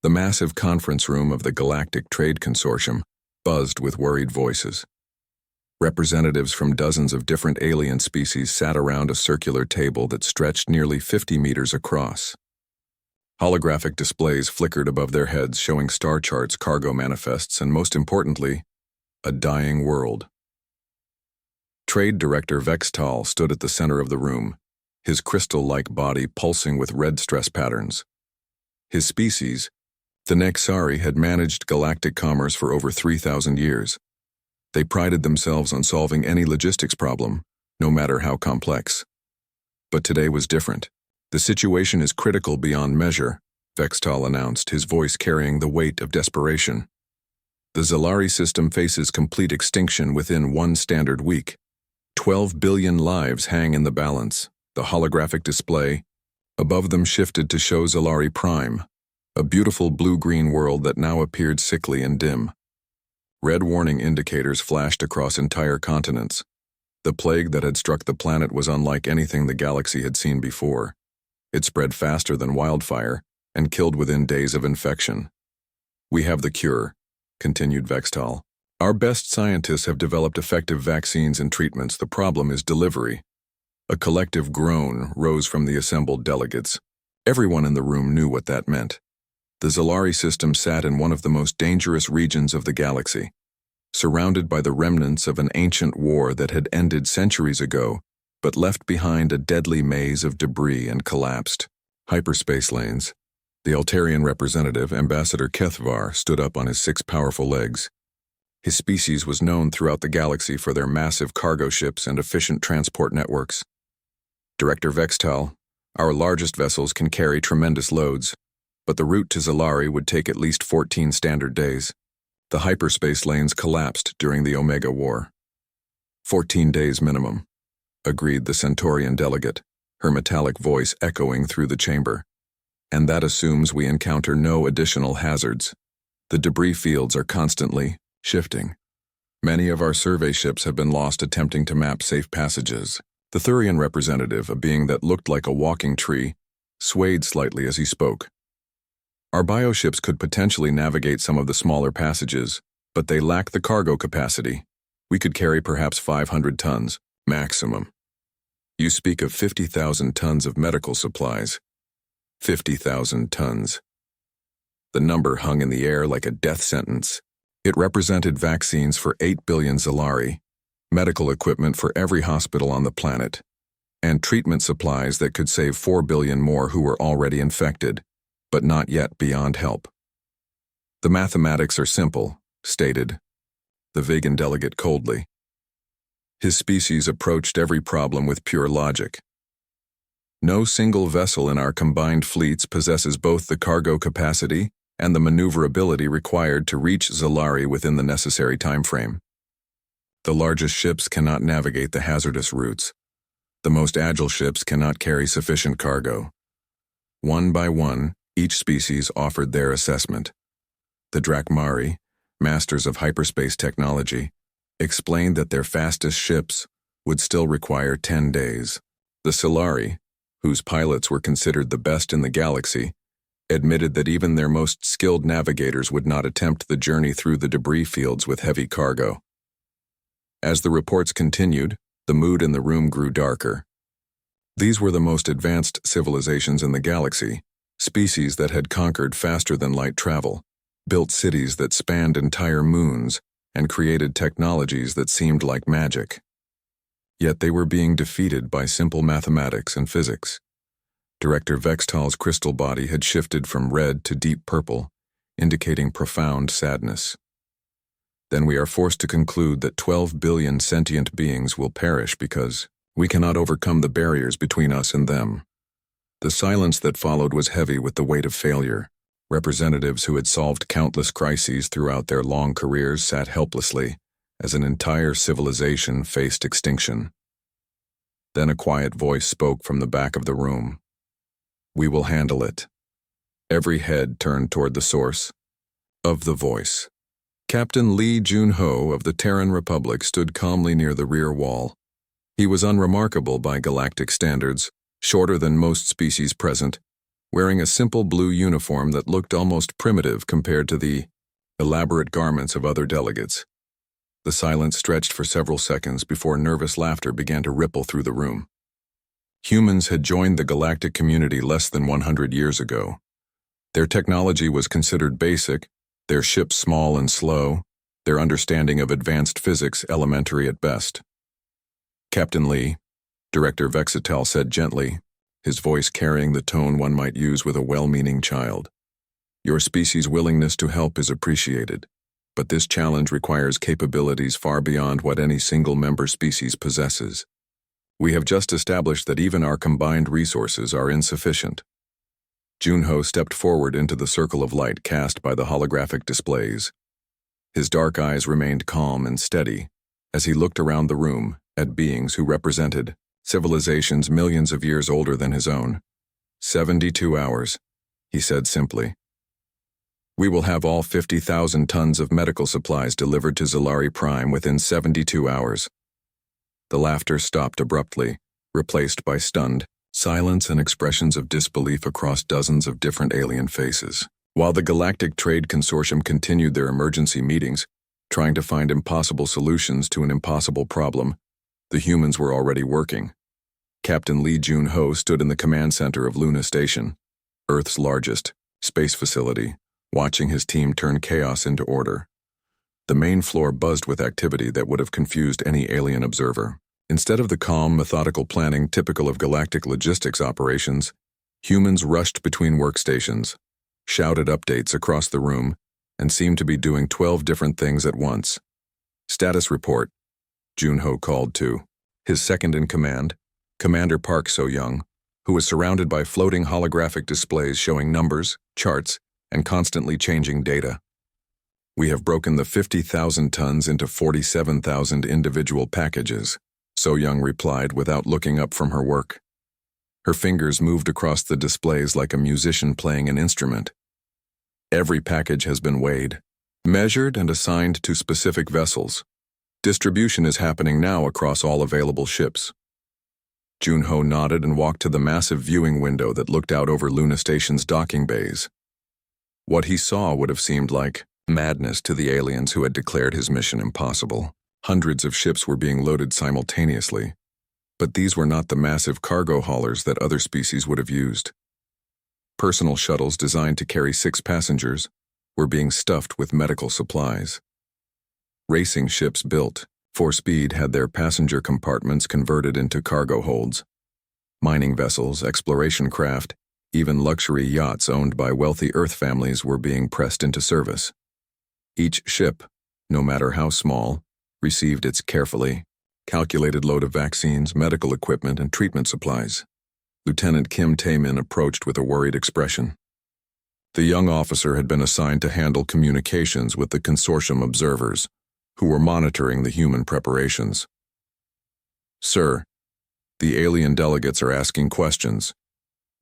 The massive conference room of the Galactic Trade Consortium buzzed with worried voices. Representatives from dozens of different alien species sat around a circular table that stretched nearly 50 meters across. Holographic displays flickered above their heads, showing star charts, cargo manifests, and most importantly, a dying world. Trade Director Vextal stood at the center of the room, his crystal-like body pulsing with red stress patterns. His species, the Nexari, had managed galactic commerce for over 3,000 years. They prided themselves on solving any logistics problem, no matter how complex. But today was different. The situation is critical beyond measure, Vextal announced, his voice carrying the weight of desperation. The Zalari system faces complete extinction within one standard week. 12 billion lives hang in the balance. The holographic display above them shifted to show Zalari Prime, a beautiful blue-green world that now appeared sickly and dim. Red warning indicators flashed across entire continents. The plague that had struck the planet was unlike anything the galaxy had seen before. It spread faster than wildfire and killed within days of infection. "We have the cure," continued Vextal. "Our best scientists have developed effective vaccines and treatments. The problem is delivery." A collective groan rose from the assembled delegates. Everyone in the room knew what that meant. The Zalari system sat in one of the most dangerous regions of the galaxy, surrounded by the remnants of an ancient war that had ended centuries ago, but left behind a deadly maze of debris and collapsed hyperspace lanes. The Altarian representative, Ambassador Kethvar, stood up on his 6 powerful legs. His species was known throughout the galaxy for their massive cargo ships and efficient transport networks. "Director Vextal, our largest vessels can carry tremendous loads, but the route to Zalari would take at least 14 standard days. The hyperspace lanes collapsed during the Omega War." 14 days minimum, agreed the Centaurian delegate, her metallic voice echoing through the chamber. "And that assumes we encounter no additional hazards. The debris fields are constantly shifting. Many of our survey ships have been lost attempting to map safe passages." The Thurian representative, a being that looked like a walking tree, swayed slightly as he spoke. "Our bioships could potentially navigate some of the smaller passages, but they lack the cargo capacity. We could carry perhaps 500 tons, maximum. You speak of 50,000 tons of medical supplies. 50,000 tons. The number hung in the air like a death sentence. It represented vaccines for 8 billion Zalari, medical equipment for every hospital on the planet, and treatment supplies that could save 4 billion more who were already infected, but not yet beyond help. "The mathematics are simple," stated the vegan delegate coldly. His species approached every problem with pure logic. "No single vessel in our combined fleets possesses both the cargo capacity and the maneuverability required to reach Zalari within the necessary timeframe. The largest ships cannot navigate the hazardous routes. The most agile ships cannot carry sufficient cargo." One by one, each species offered their assessment. The Drakmari, masters of hyperspace technology, explained that their fastest ships would still require 10 days. The Solari, whose pilots were considered the best in the galaxy, admitted that even their most skilled navigators would not attempt the journey through the debris fields with heavy cargo. As the reports continued, the mood in the room grew darker. These were the most advanced civilizations in the galaxy, species that had conquered faster than light travel, built cities that spanned entire moons, and created technologies that seemed like magic. Yet they were being defeated by simple mathematics and physics. Director Vextal's crystal body had shifted from red to deep purple, indicating profound sadness. "Then we are forced to conclude that 12 billion sentient beings will perish because we cannot overcome the barriers between us and them." The silence that followed was heavy with the weight of failure. Representatives who had solved countless crises throughout their long careers sat helplessly as an entire civilization faced extinction. Then a quiet voice spoke from the back of the room. "We will handle it." Every head turned toward the source of the voice. Captain Lee Jun-ho of the Terran Republic stood calmly near the rear wall. He was unremarkable by galactic standards, shorter than most species present, wearing a simple blue uniform that looked almost primitive compared to the elaborate garments of other delegates. The silence stretched for several seconds before nervous laughter began to ripple through the room. Humans had joined the galactic community less than 100 years ago. Their technology was considered basic, their ships small and slow, their understanding of advanced physics elementary at best. "Captain Lee," Director Vexitel said gently, his voice carrying the tone one might use with a well-meaning child. "Your species' willingness to help is appreciated, but this challenge requires capabilities far beyond what any single member species possesses. We have just established that even our combined resources are insufficient." Junho stepped forward into the circle of light cast by the holographic displays. His dark eyes remained calm and steady as he looked around the room at beings who represented civilizations millions of years older than his own. 72 hours, he said simply. "We will have all 50,000 tons of medical supplies delivered to Zalari Prime within 72 hours. The laughter stopped abruptly, replaced by stunned silence and expressions of disbelief across dozens of different alien faces. While the Galactic Trade Consortium continued their emergency meetings, trying to find impossible solutions to an impossible problem, the humans were already working. Captain Lee Jun-ho stood in the command center of Luna Station, Earth's largest space facility, watching his team turn chaos into order. The main floor buzzed with activity that would have confused any alien observer. Instead of the calm, methodical planning typical of galactic logistics operations, humans rushed between workstations, shouted updates across the room, and seemed to be doing 12 different things at once. "Status report," Junho called to his second-in-command, Commander Park So-young, who was surrounded by floating holographic displays showing numbers, charts, and constantly changing data. "We have broken the 50,000 tons into 47,000 individual packages," So-young replied without looking up from her work. Her fingers moved across the displays like a musician playing an instrument. "Every package has been weighed, measured, and assigned to specific vessels. Distribution is happening now across all available ships." Junho nodded and walked to the massive viewing window that looked out over Luna Station's docking bays. What he saw would have seemed like madness to the aliens who had declared his mission impossible. Hundreds of ships were being loaded simultaneously, but these were not the massive cargo haulers that other species would have used. Personal shuttles designed to carry 6 passengers were being stuffed with medical supplies. Racing ships built for speed had their passenger compartments converted into cargo holds. Mining vessels, exploration craft, even luxury yachts owned by wealthy Earth families were being pressed into service. Each ship, no matter how small, received its carefully calculated load of vaccines, medical equipment, and treatment supplies. Lieutenant Kim Tae-min approached with a worried expression. The young officer had been assigned to handle communications with the consortium observers, who were monitoring the human preparations. "Sir, the alien delegates are asking questions.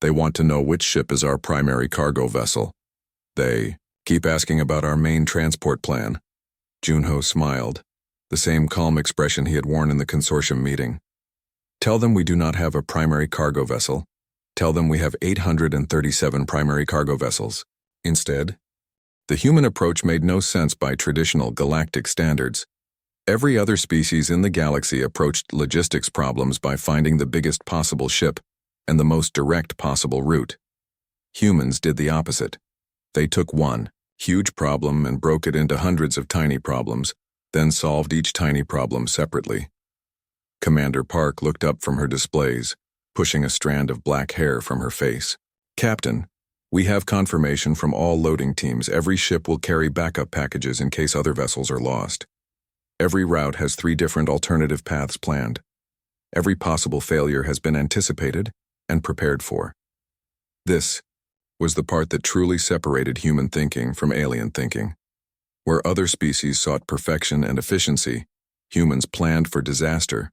They want to know which ship is our primary cargo vessel. They keep asking about our main transport plan." Junho smiled, the same calm expression he had worn in the consortium meeting. "Tell them we do not have a primary cargo vessel. Tell them we have 837 primary cargo vessels. Instead, the human approach made no sense by traditional galactic standards. Every other species in the galaxy approached logistics problems by finding the biggest possible ship and the most direct possible route. Humans did the opposite. They took one huge problem and broke it into hundreds of tiny problems, then solved each tiny problem separately. Commander Park looked up from her displays, pushing a strand of black hair from her face. "Captain, we have confirmation from all loading teams every ship will carry backup packages in case other vessels are lost. Every route has 3 different alternative paths planned. Every possible failure has been anticipated and prepared for." This was the part that truly separated human thinking from alien thinking. Where other species sought perfection and efficiency, humans planned for disaster.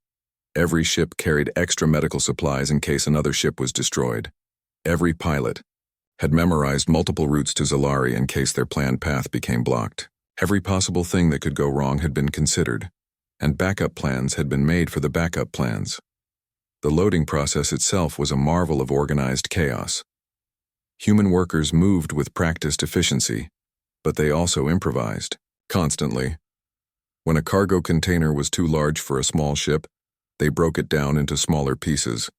Every ship carried extra medical supplies in case another ship was destroyed. Every pilot had memorized multiple routes to Zalari in case their planned path became blocked. Every possible thing that could go wrong had been considered, and backup plans had been made for the backup plans. The loading process itself was a marvel of organized chaos. Human workers moved with practiced efficiency, but they also improvised, constantly. When a cargo container was too large for a small ship, they broke it down into smaller pieces.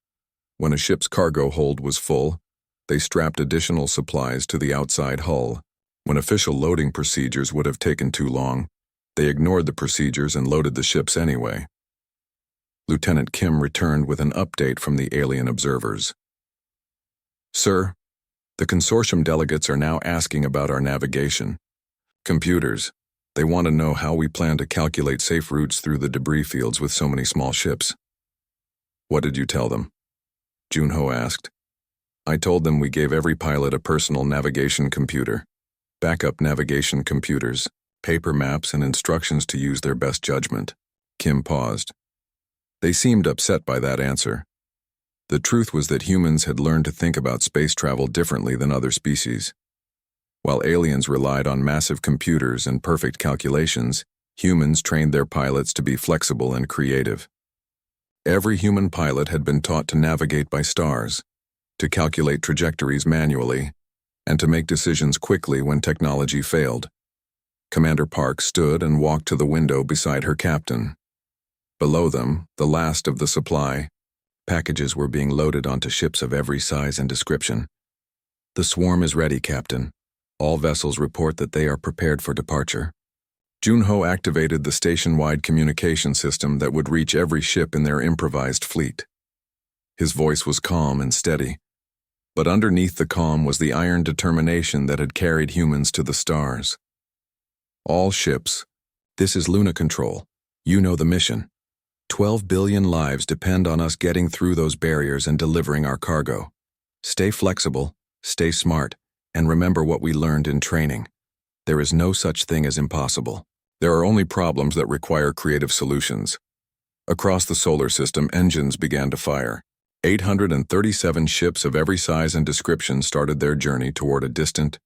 When a ship's cargo hold was full, they strapped additional supplies to the outside hull. When official loading procedures would have taken too long, they ignored the procedures and loaded the ships anyway. Lieutenant Kim returned with an update from the alien observers. "Sir, the consortium delegates are now asking about our navigation. Computers. They want to know how we plan to calculate safe routes through the debris fields with so many small ships." "What did you tell them?" Junho asked. "I told them we gave every pilot a personal navigation computer, backup navigation computers, paper maps, and instructions to use their best judgment." Kim paused. They seemed upset by that answer. The truth was that humans had learned to think about space travel differently than other species. While aliens relied on massive computers and perfect calculations, humans trained their pilots to be flexible and creative. Every human pilot had been taught to navigate by stars, to calculate trajectories manually, and to make decisions quickly when technology failed. Commander Park stood and walked to the window beside her captain. Below them, the last of the supply, packages were being loaded onto ships of every size and description. "The swarm is ready, Captain. All vessels report that they are prepared for departure." Junho activated the station-wide communication system that would reach every ship in their improvised fleet. His voice was calm and steady, but underneath the calm was the iron determination that had carried humans to the stars. "All ships, this is Luna Control. You know the mission. 12 billion lives depend on us getting through those barriers and delivering our cargo. Stay flexible, stay smart, and remember what we learned in training. There is no such thing as impossible. There are only problems that require creative solutions." Across the solar system, engines began to fire. 837 ships of every size and description started their journey toward a distant,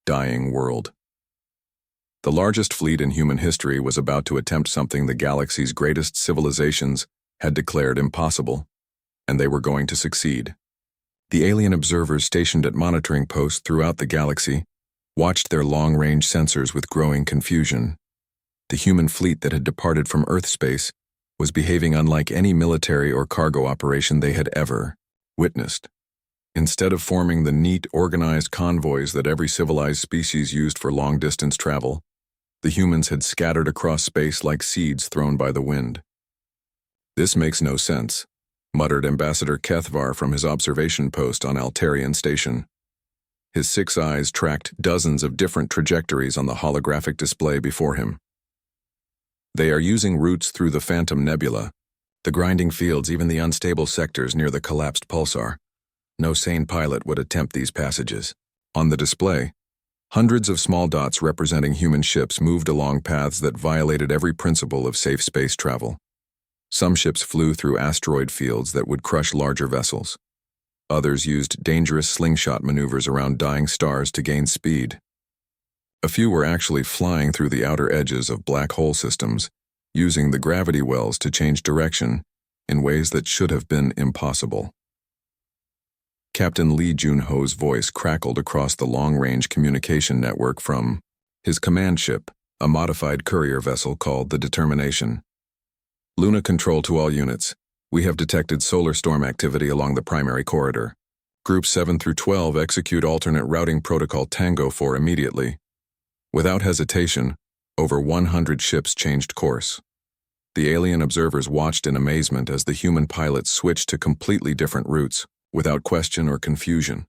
dying world. The largest fleet in human history was about to attempt something the galaxy's greatest civilizations had declared impossible, and they were going to succeed. The alien observers stationed at monitoring posts throughout the galaxy watched their long-range sensors with growing confusion. The human fleet that had departed from Earth space was behaving unlike any military or cargo operation they had ever witnessed. Instead of forming the neat, organized convoys that every civilized species used for long-distance travel, the humans had scattered across space like seeds thrown by the wind. "This makes no sense," muttered Ambassador Kethvar from his observation post on Altarian Station. His 6 eyes tracked dozens of different trajectories on the holographic display before him. "They are using routes through the Phantom Nebula, the grinding fields, even the unstable sectors near the collapsed pulsar. No sane pilot would attempt these passages." On the display, hundreds of small dots representing human ships moved along paths that violated every principle of safe space travel. Some ships flew through asteroid fields that would crush larger vessels. Others used dangerous slingshot maneuvers around dying stars to gain speed. A few were actually flying through the outer edges of black hole systems, using the gravity wells to change direction in ways that should have been impossible. Captain Lee Junho's voice crackled across the long-range communication network from his command ship, a modified courier vessel called the Determination. "Luna Control to all units. We have detected solar storm activity along the primary corridor. Groups 7 through 12 execute alternate routing protocol Tango 4 immediately." Without hesitation, over 100 ships changed course. The alien observers watched in amazement as the human pilots switched to completely different routes, without question or confusion.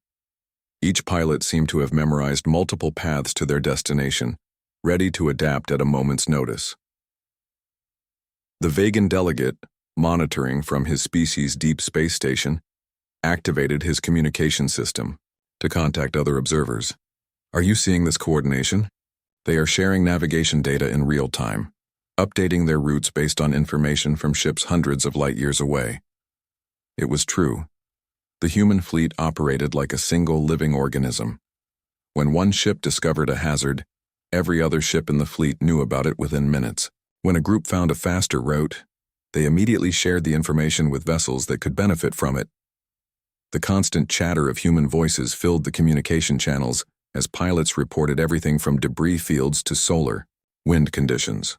Each pilot seemed to have memorized multiple paths to their destination, ready to adapt at a moment's notice. The Vegan delegate, monitoring from his species' deep space station, activated his communication system to contact other observers. "Are you seeing this coordination? They are sharing navigation data in real time, updating their routes based on information from ships hundreds of light years away." It was true. The human fleet operated like a single living organism. When one ship discovered a hazard, every other ship in the fleet knew about it within minutes. When a group found a faster route, they immediately shared the information with vessels that could benefit from it. The constant chatter of human voices filled the communication channels as pilots reported everything from debris fields to solar, wind conditions.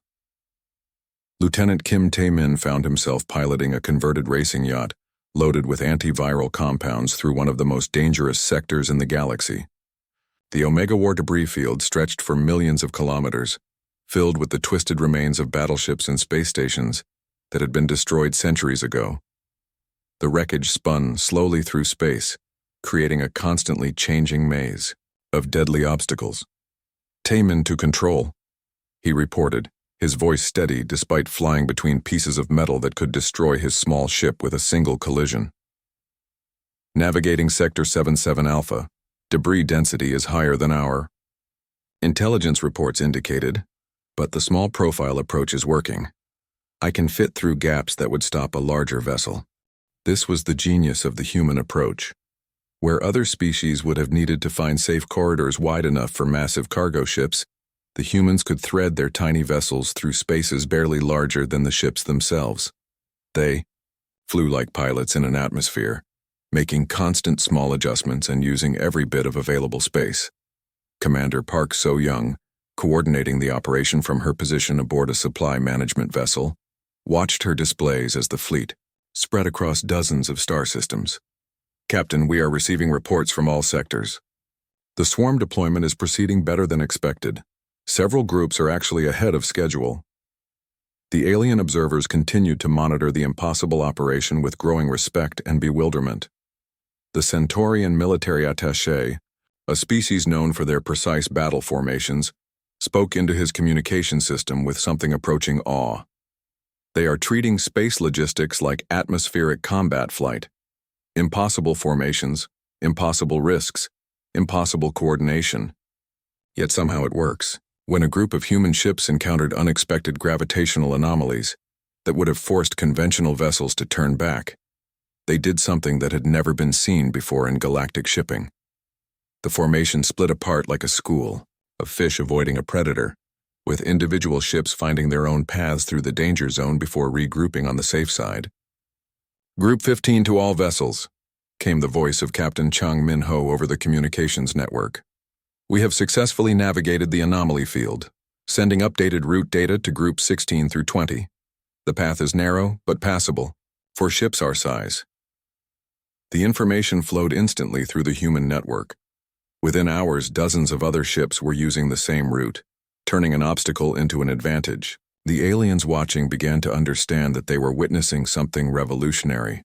Lieutenant Kim Tae-min found himself piloting a converted racing yacht loaded with antiviral compounds through one of the most dangerous sectors in the galaxy. The Omega War debris field stretched for millions of kilometers, filled with the twisted remains of battleships and space stations that had been destroyed centuries ago. The wreckage spun slowly through space, creating a constantly changing maze of deadly obstacles. Taemin to control, he reported, his voice steady despite flying between pieces of metal that could destroy his small ship with a single collision. Navigating Sector 77 Alpha, debris density is higher than our intelligence reports indicated, but the small profile approach is working. I can fit through gaps that would stop a larger vessel. This was the genius of the human approach. Where other species would have needed to find safe corridors wide enough for massive cargo ships, the humans could thread their tiny vessels through spaces barely larger than the ships themselves. They flew like pilots in an atmosphere, making constant small adjustments and using every bit of available space. Commander Park So-young, coordinating the operation from her position aboard a supply management vessel, watched her displays as the fleet spread across dozens of star systems. Captain, we are receiving reports from all sectors. The swarm deployment is proceeding better than expected. Several groups are actually ahead of schedule. The alien observers continued to monitor the impossible operation with growing respect and bewilderment. The Centaurian military attaché, a species known for their precise battle formations, spoke into his communication system with something approaching awe. They are treating space logistics like atmospheric combat flight. Impossible formations, impossible risks, impossible coordination. Yet somehow it works. When a group of human ships encountered unexpected gravitational anomalies that would have forced conventional vessels to turn back, they did something that had never been seen before in galactic shipping. The formation split apart like a school of fish avoiding a predator, with individual ships finding their own paths through the danger zone before regrouping on the safe side. Group 15 to all vessels, came the voice of Captain Chang Min-ho over the communications network. We have successfully navigated the anomaly field, sending updated route data to Group 16 through 20. The path is narrow, but passable, for ships our size. The information flowed instantly through the human network. Within hours, dozens of other ships were using the same route, turning an obstacle into an advantage. The aliens watching began to understand that they were witnessing something revolutionary.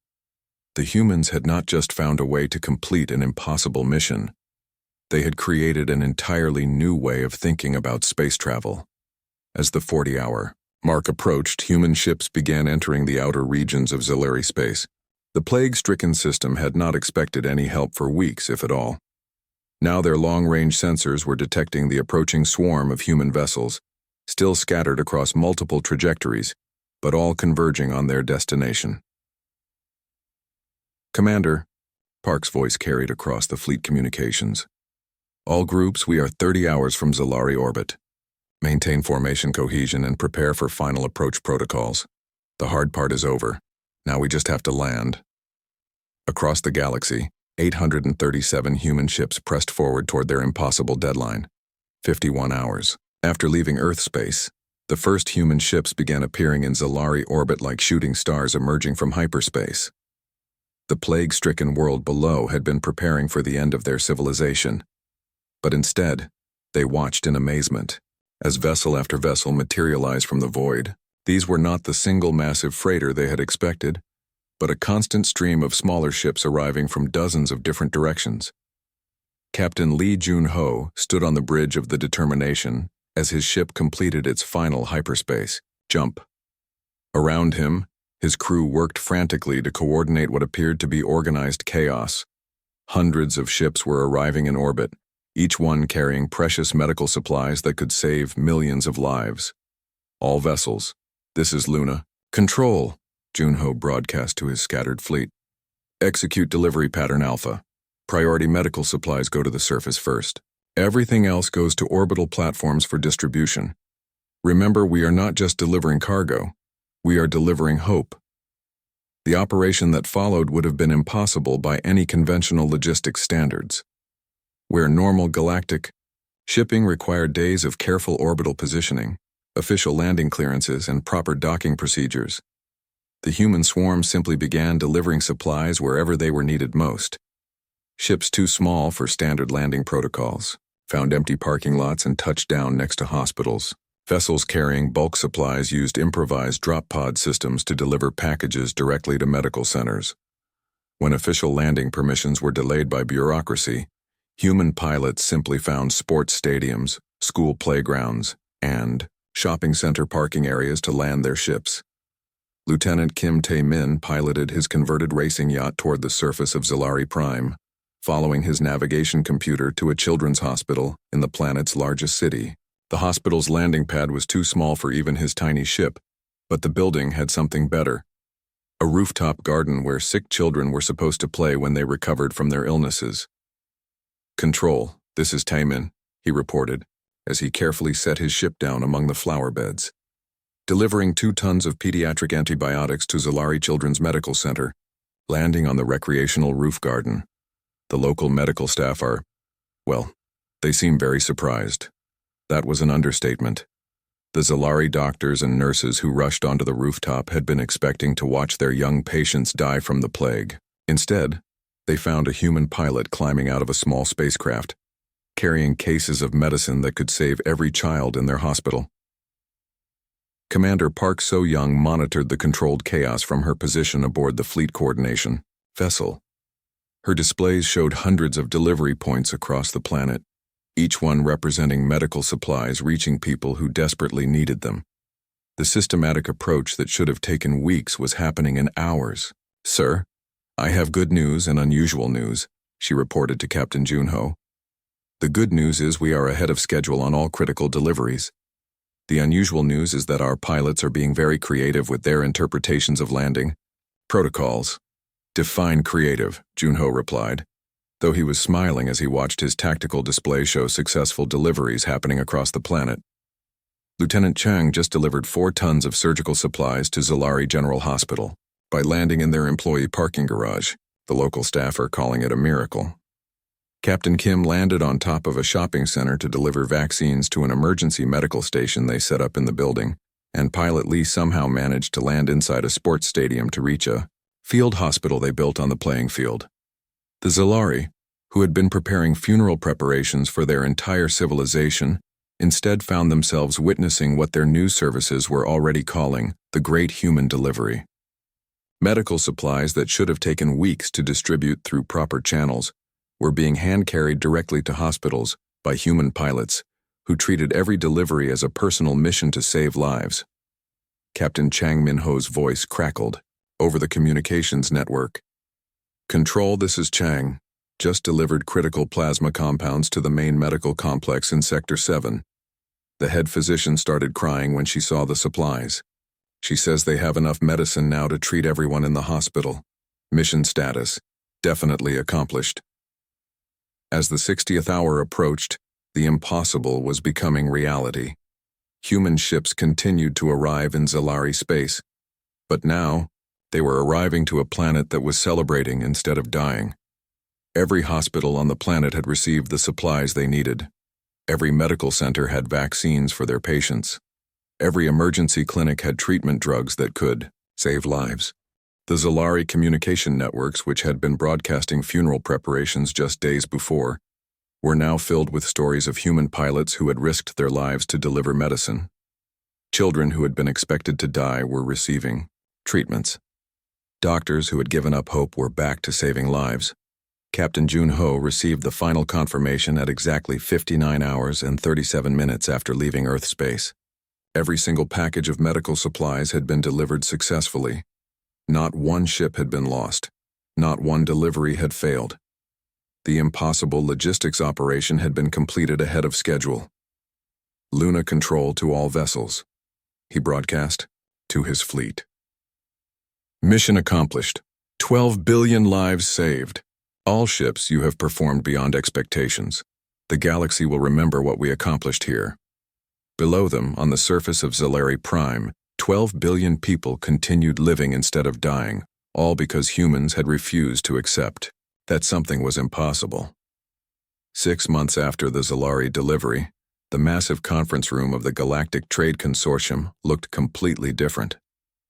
The humans had not just found a way to complete an impossible mission. They had created an entirely new way of thinking about space travel. As the 40-hour mark approached, human ships began entering the outer regions of Zilari space. The plague-stricken system had not expected any help for weeks, if at all. Now their long-range sensors were detecting the approaching swarm of human vessels, still scattered across multiple trajectories, but all converging on their destination. Commander, Park's voice carried across the fleet communications. All groups, we are 30 hours from Zilari orbit. Maintain formation cohesion and prepare for final approach protocols. The hard part is over. Now we just have to land. Across the galaxy, 837 human ships pressed forward toward their impossible deadline, 51 hours. After leaving Earth space, the first human ships began appearing in Zilari orbit like shooting stars emerging from hyperspace. The plague-stricken world below had been preparing for the end of their civilization. But instead, they watched in amazement, as vessel after vessel materialized from the void. These were not the single massive freighter they had expected, but a constant stream of smaller ships arriving from dozens of different directions. Captain Lee Jun-ho stood on the bridge of the Determination as his ship completed its final hyperspace jump. Around him, his crew worked frantically to coordinate what appeared to be organized chaos. Hundreds of ships were arriving in orbit, each one carrying precious medical supplies that could save millions of lives. All vessels, this is Luna. Control, Jun-ho broadcast to his scattered fleet. Execute delivery pattern Alpha. Priority medical supplies go to the surface first. Everything else goes to orbital platforms for distribution. Remember, we are not just delivering cargo. We are delivering hope. The operation that followed would have been impossible by any conventional logistics standards. Where normal galactic shipping required days of careful orbital positioning, official landing clearances, and proper docking procedures, the human swarm simply began delivering supplies wherever they were needed most. Ships too small for standard landing protocols found empty parking lots and touched down next to hospitals. Vessels carrying bulk supplies used improvised drop pod systems to deliver packages directly to medical centers. When official landing permissions were delayed by bureaucracy, human pilots simply found sports stadiums, school playgrounds, and shopping center parking areas to land their ships. Lieutenant Kim Tae-min piloted his converted racing yacht toward the surface of Zalari Prime, following his navigation computer to a children's hospital in the planet's largest city. The hospital's landing pad was too small for even his tiny ship, but the building had something better. A rooftop garden where sick children were supposed to play when they recovered from their illnesses. "Control, this is Taemin," he reported, as he carefully set his ship down among the flower beds. "Delivering 2 tons of pediatric antibiotics to Zalari Children's Medical Center, landing on the recreational roof garden. The local medical staff are, well, they seem very surprised." That was an understatement. The Zalari doctors and nurses who rushed onto the rooftop had been expecting to watch their young patients die from the plague. Instead, they found a human pilot climbing out of a small spacecraft, carrying cases of medicine that could save every child in their hospital. Commander Park So-young monitored the controlled chaos from her position aboard the Fleet Coordination vessel. Her displays showed hundreds of delivery points across the planet, each one representing medical supplies reaching people who desperately needed them. The systematic approach that should have taken weeks was happening in hours. "Sir, I have good news and unusual news," she reported to Captain Junho. "The good news is we are ahead of schedule on all critical deliveries. The unusual news is that our pilots are being very creative with their interpretations of landing protocols." "Define creative," Junho replied, though he was smiling as he watched his tactical display show successful deliveries happening across the planet. Lieutenant Chang just delivered 4 tons of surgical supplies to Zalari General Hospital by landing in their employee parking garage. The local staff are calling it a miracle. Captain Kim landed on top of a shopping center to deliver vaccines to an emergency medical station they set up in the building, and Pilot Lee somehow managed to land inside a sports stadium to reach a field hospital they built on the playing field. The Zalari, who had been preparing funeral preparations for their entire civilization, instead found themselves witnessing what their news services were already calling the Great Human Delivery. Medical supplies that should have taken weeks to distribute through proper channels were being hand-carried directly to hospitals by human pilots, who treated every delivery as a personal mission to save lives. Captain Chang Min-ho's voice crackled over the communications network. "Control, this is Chang. Just delivered critical plasma compounds to the main medical complex in Sector 7. The head physician started crying when she saw the supplies. She says they have enough medicine now to treat everyone in the hospital. Mission status, definitely accomplished." As the 60th hour approached, the impossible was becoming reality. Human ships continued to arrive in Zalari space, but now, they were arriving to a planet that was celebrating instead of dying. Every hospital on the planet had received the supplies they needed. Every medical center had vaccines for their patients. Every emergency clinic had treatment drugs that could save lives. The Zalari communication networks, which had been broadcasting funeral preparations just days before, were now filled with stories of human pilots who had risked their lives to deliver medicine. Children who had been expected to die were receiving treatments. Doctors who had given up hope were back to saving lives. Captain Junho received the final confirmation at exactly 59 hours and 37 minutes after leaving Earth space. Every single package of medical supplies had been delivered successfully. Not one ship had been lost. Not one delivery had failed. The impossible logistics operation had been completed ahead of schedule. "Luna control to all vessels," he broadcast to his fleet. "Mission accomplished. 12 billion lives saved. All ships, you have performed beyond expectations. The galaxy will remember what we accomplished here." Below them, on the surface of Zalari Prime, 12 billion people continued living instead of dying, all because humans had refused to accept that something was impossible. 6 months after the Zalari delivery, the massive conference room of the Galactic Trade Consortium looked completely different.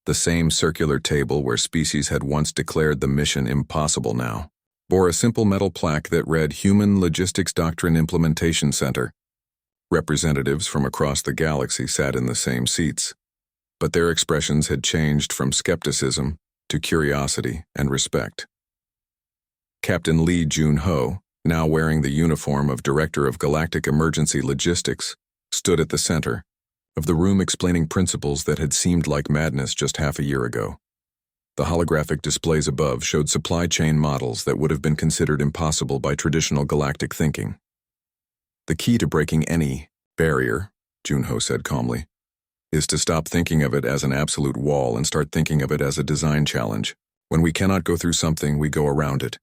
The same circular table where species had once declared the mission impossible now bore a simple metal plaque that read Human Logistics Doctrine Implementation Center. Representatives from across the galaxy sat in the same seats, but their expressions had changed from skepticism to curiosity and respect. Captain Lee Jun-ho, now wearing the uniform of Director of Galactic Emergency Logistics, stood at the center of the room explaining principles that had seemed like madness just half a year ago. The holographic displays above showed supply chain models that would have been considered impossible by traditional galactic thinking. The key to breaking any barrier, Jun-ho said calmly, is to stop thinking of it as an absolute wall and start thinking of it as a design challenge. When we cannot go through something, we go around it.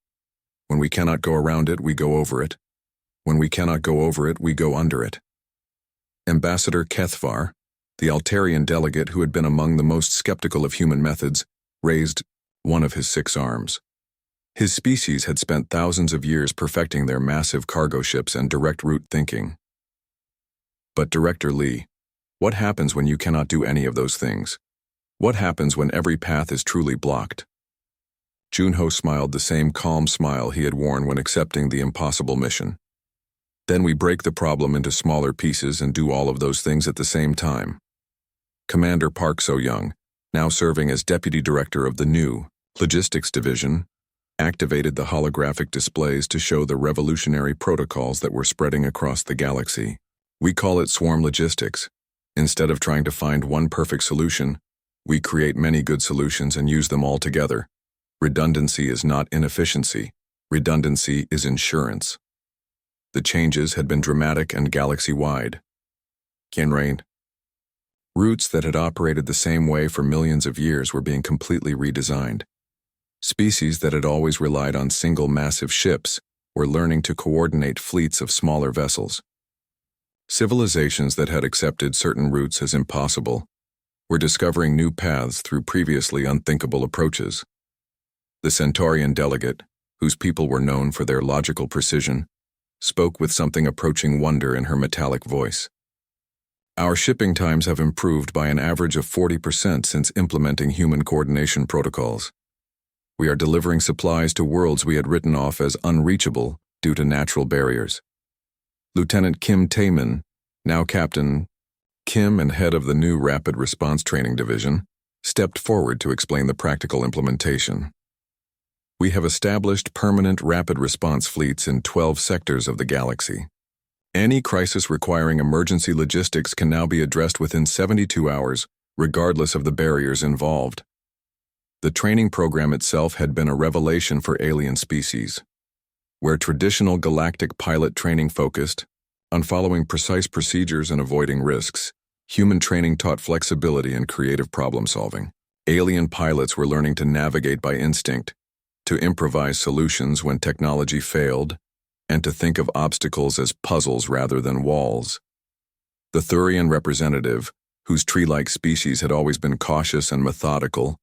When we cannot go around it, we go over it. When we cannot go over it, we go under it. Ambassador Kethvar, the Altarian delegate who had been among the most skeptical of human methods, raised one of his 6 arms. His species had spent thousands of years perfecting their massive cargo ships and direct route thinking. But Director Lee, what happens when you cannot do any of those things? What happens when every path is truly blocked? Jun-ho smiled the same calm smile he had worn when accepting the impossible mission. Then we break the problem into smaller pieces and do all of those things at the same time. Commander Park So-young, now serving as Deputy Director of the new Logistics Division, activated the holographic displays to show the revolutionary protocols that were spreading across the galaxy. We call it swarm logistics. Instead of trying to find one perfect solution, we create many good solutions and use them all together. Redundancy is not inefficiency. Redundancy is insurance. The changes had been dramatic and galaxy-wide. Kinrain. Routes that had operated the same way for millions of years were being completely redesigned. Species that had always relied on single massive ships were learning to coordinate fleets of smaller vessels. Civilizations that had accepted certain routes as impossible were discovering new paths through previously unthinkable approaches. The Centaurian delegate, whose people were known for their logical precision, spoke with something approaching wonder in her metallic voice. Our shipping times have improved by an average of 40% since implementing human coordination protocols. We are delivering supplies to worlds we had written off as unreachable due to natural barriers. Lieutenant Kim Taemin, now Captain Kim and head of the new Rapid Response Training Division, stepped forward to explain the practical implementation. We have established permanent rapid response fleets in 12 sectors of the galaxy. Any crisis requiring emergency logistics can now be addressed within 72 hours, regardless of the barriers involved. The training program itself had been a revelation for alien species. Where traditional galactic pilot training focused on following precise procedures and avoiding risks, human training taught flexibility and creative problem-solving. Alien pilots were learning to navigate by instinct, to improvise solutions when technology failed, and to think of obstacles as puzzles rather than walls. The Thurian representative, whose tree-like species had always been cautious and methodical,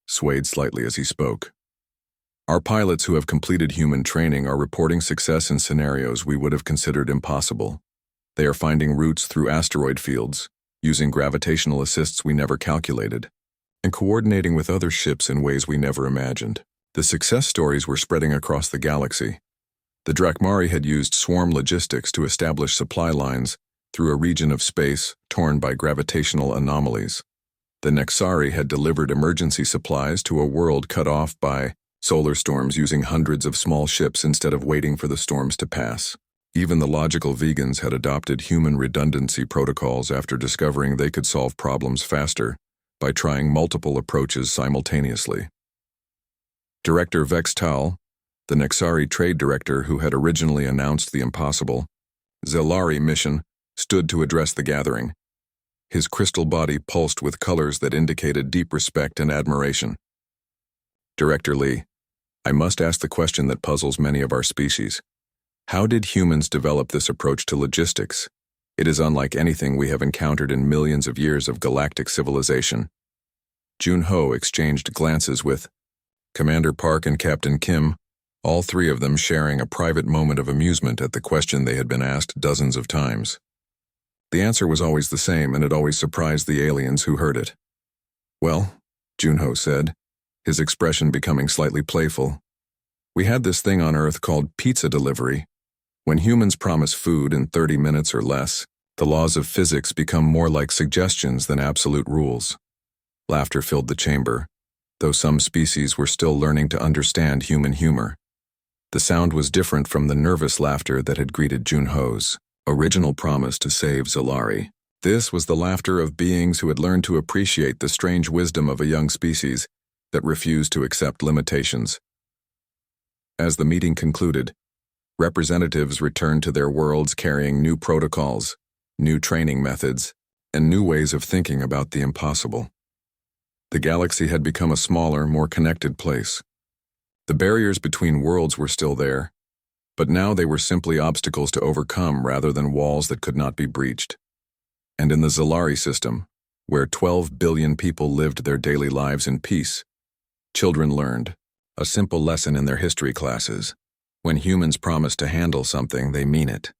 swayed slightly as he spoke. Our pilots who have completed human training are reporting success in scenarios we would have considered impossible. They are finding routes through asteroid fields, using gravitational assists we never calculated, and coordinating with other ships in ways we never imagined. The success stories were spreading across the galaxy. The Drakmari had used swarm logistics to establish supply lines through a region of space torn by gravitational anomalies. The Nexari had delivered emergency supplies to a world cut off by solar storms using hundreds of small ships instead of waiting for the storms to pass. Even the logical vegans had adopted human redundancy protocols after discovering they could solve problems faster by trying multiple approaches simultaneously. Director Vextal, the Nexari trade director who had originally announced the impossible Zelari mission, stood to address the gathering. His crystal body pulsed with colors that indicated deep respect and admiration. Director Lee, I must ask the question that puzzles many of our species. How did humans develop this approach to logistics? It is unlike anything we have encountered in millions of years of galactic civilization. Jun-ho exchanged glances with Commander Park and Captain Kim, all three of them sharing a private moment of amusement at the question they had been asked dozens of times. The answer was always the same, and it always surprised the aliens who heard it. "Well," Junho said, his expression becoming slightly playful, "we had this thing on Earth called pizza delivery. When humans promise food in 30 minutes or less, the laws of physics become more like suggestions than absolute rules." Laughter filled the chamber, though some species were still learning to understand human humor. The sound was different from the nervous laughter that had greeted Junho's original promise to save Zalari. This was the laughter of beings who had learned to appreciate the strange wisdom of a young species that refused to accept limitations. As the meeting concluded, representatives returned to their worlds carrying new protocols, new training methods, and new ways of thinking about the impossible. The galaxy had become a smaller, more connected place. The barriers between worlds were still there, but now they were simply obstacles to overcome rather than walls that could not be breached. And in the Zalari system, where 12 billion people lived their daily lives in peace, children learned a simple lesson in their history classes: when humans promise to handle something, they mean it.